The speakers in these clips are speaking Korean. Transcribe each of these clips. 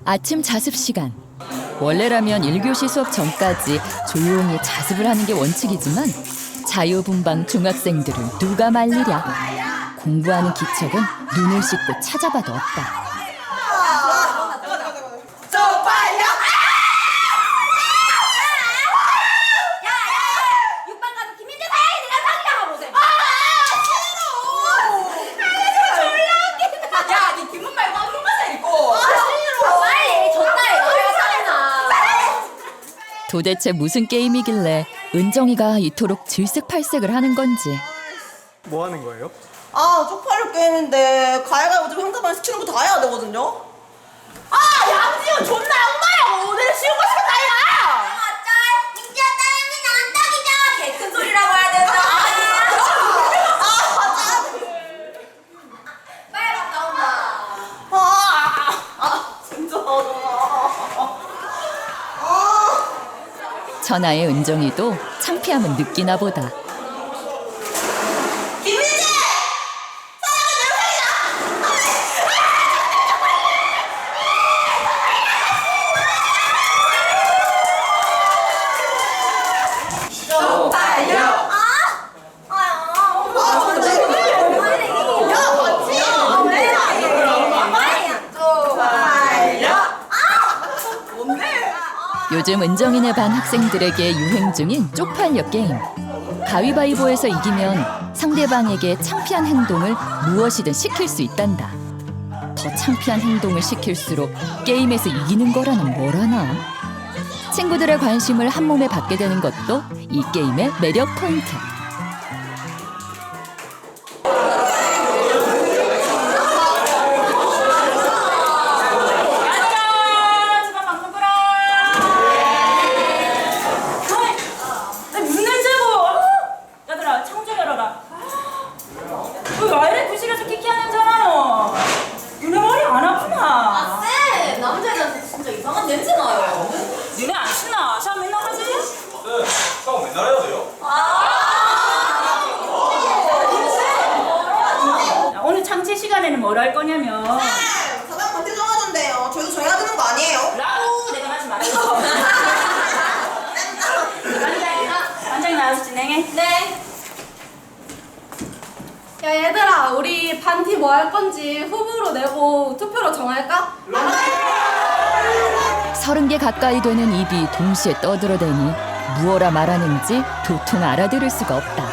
아침 자습 시간. 원래라면 1교시 수업 전까지 조용히 자습을 하는 게 원칙이지만 자유분방 중학생들은 누가 말리랴. 공부하는 기척은 눈을 씻고 찾아봐도 없다. 도대체 무슨 게임이길래 은정이가 이토록 질색팔색을 하는 건지. 뭐 하는 거예요? 아, 쪽팔려 게임인데 가위바위보 좀 형들만 시키는 거 다 해야 되거든요. 아, 양지훈 존나 양마야. 오늘 쉬운 거 시켰다 이가. 어쩔 민지야 딸랑이 난딱이잖아. 개큰 소리라고 해야 된다. 맞아. 빨리 갔다 온다. 진짜. 천하의 은정이도 창피함은 느끼나 보다. 김민지! 요즘 은정이네 반 학생들에게 유행 중인 쪽팔려 게임. 가위바위보에서 이기면 상대방에게 창피한 행동을 무엇이든 시킬 수 있단다. 더 창피한 행동을 시킬수록 게임에서 이기는 거라는 뭐라나. 친구들의 관심을 한 몸에 받게 되는 것도 이 게임의 매력 포인트. 냄새 나요. 니네 안 신나? 샤워 맨날 하지? 네, 샤워 맨날 해야 돼요? 오늘 창체 시간에는 뭘 할 거냐면 사장 반대 정하던데요. 저희도 정해야 되는 거 아니에요? 라고 내가 하지 말았어. 반장이 나와서 진행해. 네. 야 얘들아, 우리 반티 뭐 할 건지 후보로 내고 투표로 정할까? 30개 가까이 되는 입이 동시에 떠들어대니 무엇라 말하는지 도통 알아들을 수가 없다.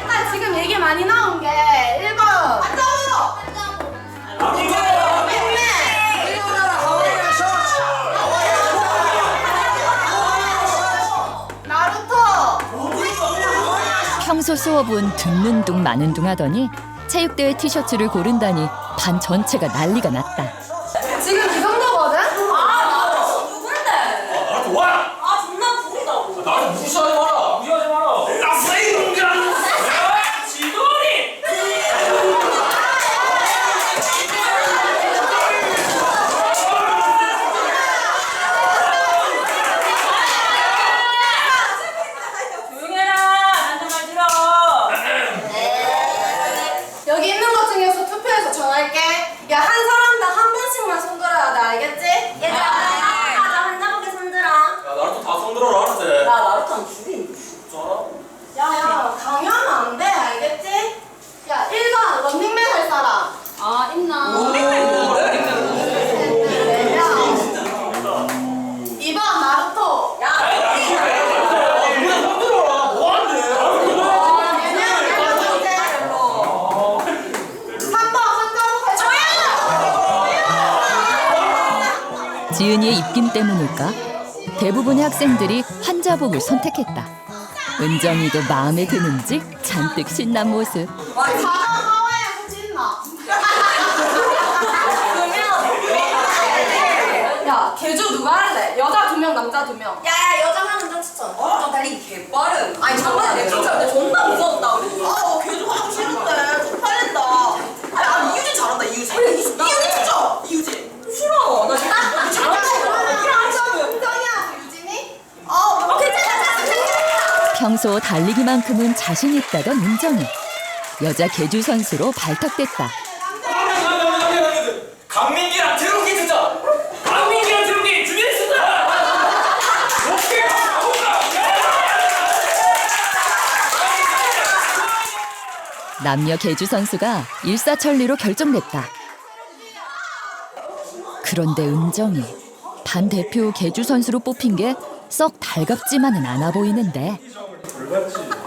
나 지금 얘기 많이 나온 게 1번 나루토! 평소 수업은 듣는 둥 마는 둥 하더니 체육대회 티셔츠를 고른다니 반 전체가 난리가 났다. 지금 이 정도거든? 누군데? 아, 좋아! 존나 부르다고. 나를 무시하지 마라! 무시하지 마라! 나스이 공장! 야, 지돌이! 조용해라. 나한테 말 들어. 여기 있는 것 중에서 투표해서 정할게. 야, 한 사람당 한 번씩만 손 들어야 돼, 알겠지? 얘들아, 가자 한자보게 손들어. 야, 나를 다 손들어라, 알았지? 나 나루토는 죽인. 야야, 강요하면 안 돼, 알겠지? 야, 1번 런닝맨 할 사람. 아 있나? 뭐래? 2번 나루토. 야, 그냥 손들어라! 뭐하는데? 3번 한자복 할 사람. 지은이의 입김 때문일까? 대부분의 학생들이 환자복을 선택했다. 은정이도 마음에 드는지 잔뜩 신난 모습. 하와이에 후진나. 야, 개주 누가 할래? 여자 2명, 남자 2명. 야야 여자 하는 추천. 좀 달리기 개빠름. 아니 잠깐만 내 진짜 근데 존나 무서웠다고. 걔좀 하고 싫은데 쪽팔린다. 아니, 이유진 잘한다, 이유진. 그래, 이유진 진짜! 이유진. 싫어. 나 진짜 잘한다. 은정이야, 유진이? 괜찮아. 평소 달리기만큼은 자신 있다던 은정이. 여자 계주 선수로 발탁됐다. 강민기랑 태국이 진짜! 강민기! 남녀 계주 선수가 일사천리로 결정됐다. 그런데 은정이 반 대표 계주 선수로 뽑힌 게 썩 달갑지만은 않아 보이는데.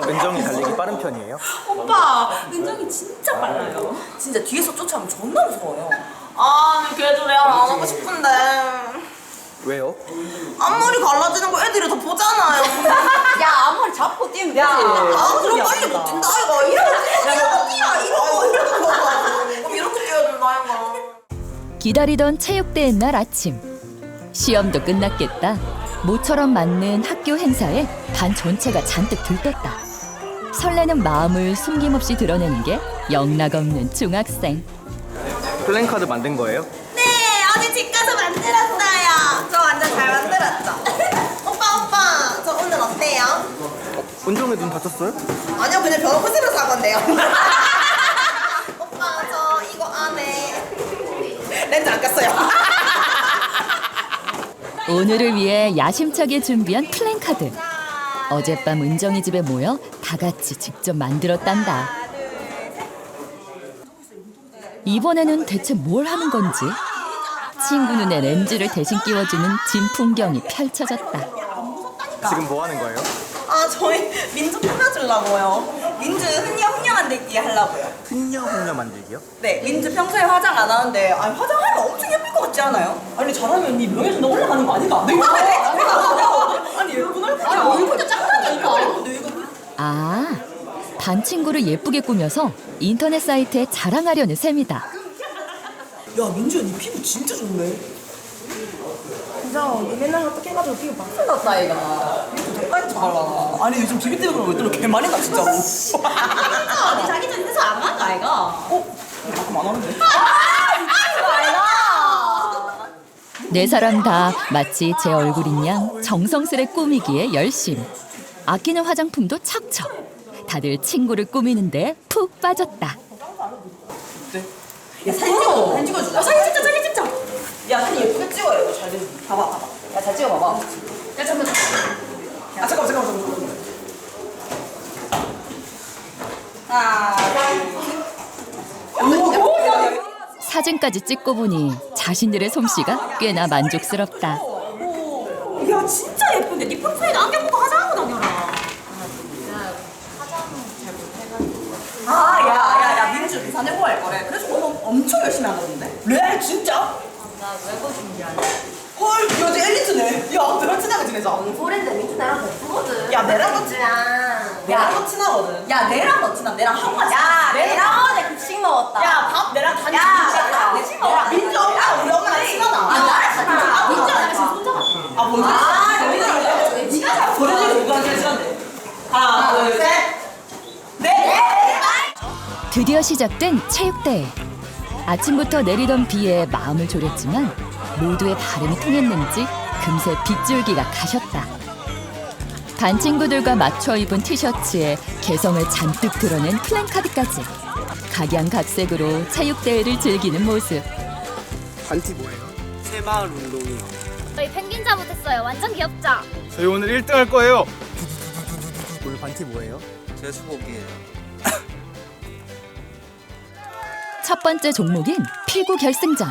은정이 달리기 빠른 편이에요? 오빠, 은정이 진짜 빨라요. 진짜 뒤에서 쫓아오면 존나 무서워요. 아, 그래도 레알 안 하고 싶은데. 왜요? 앞머리 갈라지는 거 애들이 다 보잖아요. 야 앞머리 잡고 뛰면 되지. 아, 그럼 빨리 못 뛴다, 이거. 이렇게 뛰어, 이렇게 뛰어야 된다, 이거. 기다리던 체육대회 날 아침. 시험도 끝났겠다. 모처럼 맞는 학교 행사에 반 전체가 잔뜩 들떴다. 설레는 마음을 숨김없이 드러내는 게 영락없는 중학생. 플랜카드 만든 거예요? 네, 어제 집 가서 만들었어요. 저 완전 잘 만들었죠. 오빠, 저 오늘 어때요? 은정이 눈 다쳤어요? 아니요, 그냥 병원 코스로 산 건데요. 오빠, 저 이거 안에 렌즈 안 꼈어요. 오늘을 위해 야심차게 준비한 플랜카드. 어젯밤 은정이 집에 모여 다 같이 직접 만들었단다. 이번에는 대체 뭘 하는 건지. 친구 눈에 렌즈를 대신 끼워주는 진풍경이 펼쳐졌다. 지금 뭐 하는 거예요? 아, 저희 민주 꾸며주려고요. 민주 흔녀 만들기 하려고요. 훈녀 만들기요? 네, 민주 평소에 화장 안 하는데 아니 화장하면 엄청 예쁠 것 같지 않아요? 아니 잘하면 네 명예훼손 올라가는 거 아닌가? 내가 아니 예쁜 얼굴 얼굴도 작다니까. 아, 반 친구를 예쁘게 꾸며서 인터넷 사이트에 자랑하려는 셈이다. 야, 민주야, 네 피부 진짜 좋네. 진짜 니 맨날 어떻게 해가지고 피부 막 풀렸다 얘가. 민주 덕분에 잘라. 아니 요즘 비비 때문에 그런 거 있더라. 개 많이 나 진짜로. 니 자기 전에 해서 안 한다 아이가. 가끔 안 하는데. 네 사람 다 마치 제 얼굴인 양 정성스레 꾸미기에 열심. 아끼는 화장품도 척척. 다들 친구를 꾸미는데 푹 빠졌다. 야, 사진 찍어. 사진 찍어주자. 사진 찍자. 야, 사진 예쁘게 찍어요. 이거 잘 되는. 봐봐. 야, 잘 찍어봐봐. 야, 잠깐만. 사진까지 찍고 보니 자신들의 솜씨가 꽤나 만족스럽다. 야, 진짜 예쁜데. 네 프로필에 안경 보고 화장하고 다녀라. 야, 민주 부산 해고 할 거래. 그래서 너무 엄청 열심히 하던데. 레알 진짜? 나 외고 준비하려. 헐, 여자 엘리트네. 야, 너랑 친하게 지내자. 소린데 민주 나랑 베프거든. 야, 내랑 너 친하거든. 야, 내랑 너 친하. 내랑 한국 같이. 야, 내가 어제 급식 먹었다. 야, 밥 내랑 단지. 야, 민주 엄마, 우리 엄마랑 친하다. 나랑 친하다. 민주랑 내가 지금 손잡아. 뭔 소리야? 니가 잘 버려지고 누가 제일 친한데? 하나, 둘, 셋. 넷. 드디어 시작된 체육대회. 아침부터 내리던 비에 마음을 졸였지만 모두의 발음이 통했는지 금세 빗줄기가 가셨다. 반 친구들과 맞춰 입은 티셔츠에 개성을 잔뜩 드러낸 플랜카드까지. 각양각색으로 체육대회를 즐기는 모습. 반티 뭐예요? 새마을 운동이요. 저희 펭귄 잘못했어요. 완전 귀엽죠? 저희 오늘 1등 할 거예요. 오늘 반티 뭐예요? 제 수복이에요. 첫 번째 종목인 피구 결승전.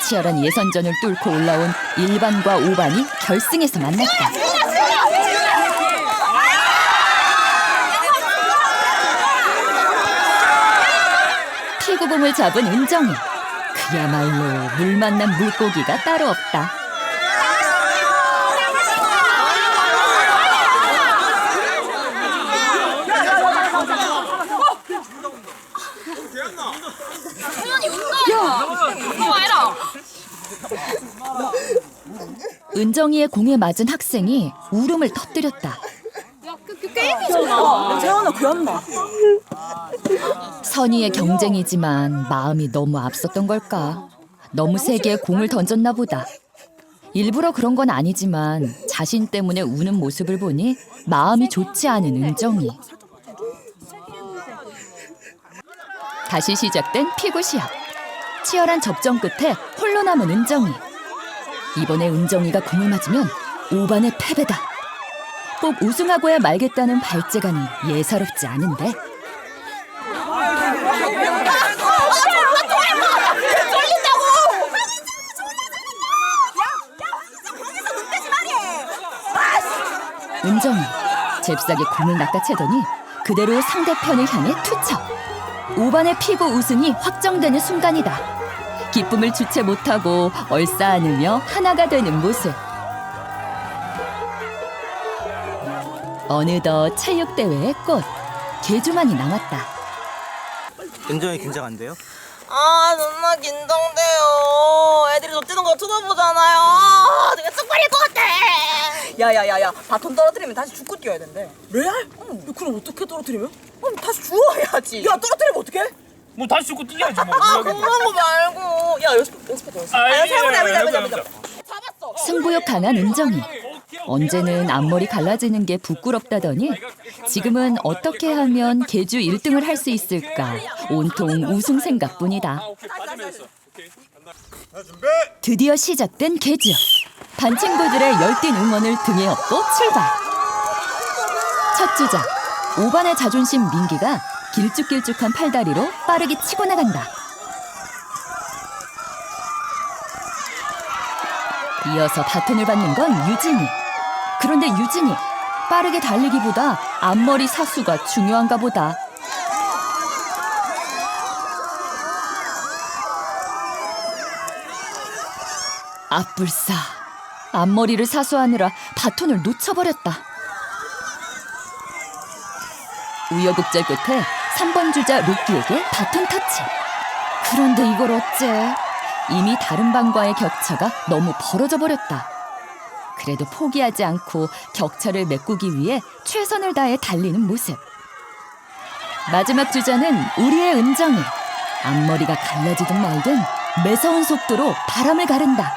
치열한 예선전을 뚫고 올라온 1반과 5반이 결승에서 만났다. 피구공을 잡은 은정이. 그야말로 물 만난 물고기가 따로 없다. 은정이의 공에 맞은 학생이 울음을 터뜨렸다. 게임이잖아. 재현아, 귀엽나? 선의의 경쟁이지만 마음이 너무 앞섰던 걸까? 너무 세게 공을 던졌나 보다. 일부러 그런 건 아니지만 자신 때문에 우는 모습을 보니 마음이 좋지 않은 은정이. 다시 시작된 피구 시합. 치열한 접전 끝에 홀로 남은 은정이. 이번에 은정이가 공을 맞으면 5반의 패배다. 꼭 우승하고야 말겠다는 발재간이 예사롭지 않은데. 은정이 잽싸게 공을 낚아채더니 그대로 상대편을 향해 투척. 5반의 피구 우승이 확정되는 순간이다. 기쁨을 주체 못하고 얼싸안으며 하나가 되는 모습. 어느덧 체육대회의 꽃, 개주만이 남았다. 은정이 긴장한데요? 아 존나 긴장돼요. 애들이 저 뛰는 거 쳐다보잖아요. 아, 내가 쪽팔릴 것 같아. 야야야야, 바톤 떨어뜨리면 다시 죽고 뛰어야 된대. 레알? 그럼 어떻게 떨어뜨리면? 다시 주워야지. 야 떨어뜨리면 어떡해? 뭐 다시 죽고 뛰어야지 뭐. 아 그런 거 말고. 야 연습해. 아 해보자. 잡았어. 승부욕 강한 은정이. 언제는 앞머리 갈라지는 게 부끄럽다더니 지금은 어떻게 하면 개주 1등을 할 수 있을까 온통 우승 생각뿐이다. 드디어 시작된 개주. 반 친구들의 열띤 응원을 등에 업고 출발. 첫 주자 5반의 자존심 민기가 길쭉길쭉한 팔다리로 빠르게 치고 나간다. 이어서 바톤을 받는 건 유진이. 그런데 유진이 빠르게 달리기보다 앞머리 사수가 중요한가 보다. 앞불싸. 앞머리를 사수하느라 바톤을 놓쳐버렸다. 우여곡절 끝에 3번 주자 로끼에게 바톤 터치. 그런데 이걸 어째? 이미 다른 반과의 격차가 너무 벌어져 버렸다. 그래도 포기하지 않고 격차를 메꾸기 위해 최선을 다해 달리는 모습. 마지막 주자는 우리의 은정이. 앞머리가 갈라지든 말든 매서운 속도로 바람을 가른다.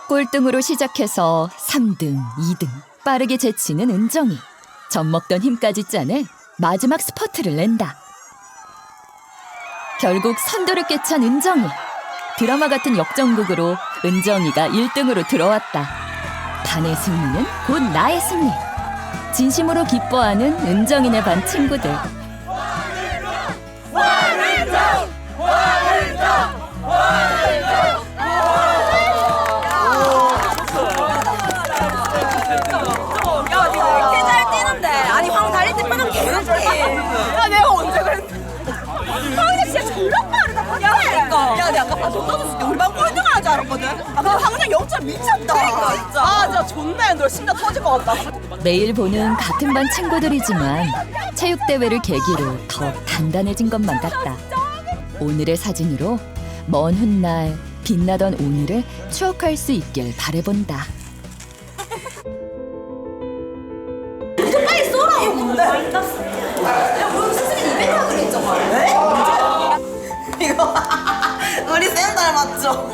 꼴등으로 시작해서 3등, 2등 빠르게 제치는 은정이. 젖먹던 힘까지 짜내 마지막 스퍼트를 낸다. 결국 선두를 꿰찬 은정이. 드라마 같은 역전극으로 은정이가 1등으로 들어왔다. 반의 승리는 곧 나의 승리. 진심으로 기뻐하는 은정이네 반 친구들. 야 내가 언제 그랬는데. 황은이 진짜 졸라 빠르다. 야 그러니까. 야 내가 아까 바톤 터졌을 때 우리 반 꼴등 하는 줄 알았거든. 아 근데 황은이 영차 미쳤다. 그러니까 진짜. 아 진짜 존나 힘들어. 심장 터질 것 같다. 매일 보는 같은 반 친구들이지만 체육대회를 계기로 더욱 단단해진 것만 같다. 오늘의 사진으로 먼 훗날 빛나던 오늘을 추억할 수 있길 바라본다. 빨리 쏘라. 이거 뭔데? 야 우리 선생님 이벤트 하기로 했잖아. 네? 이거 우리 쌤 닮았죠?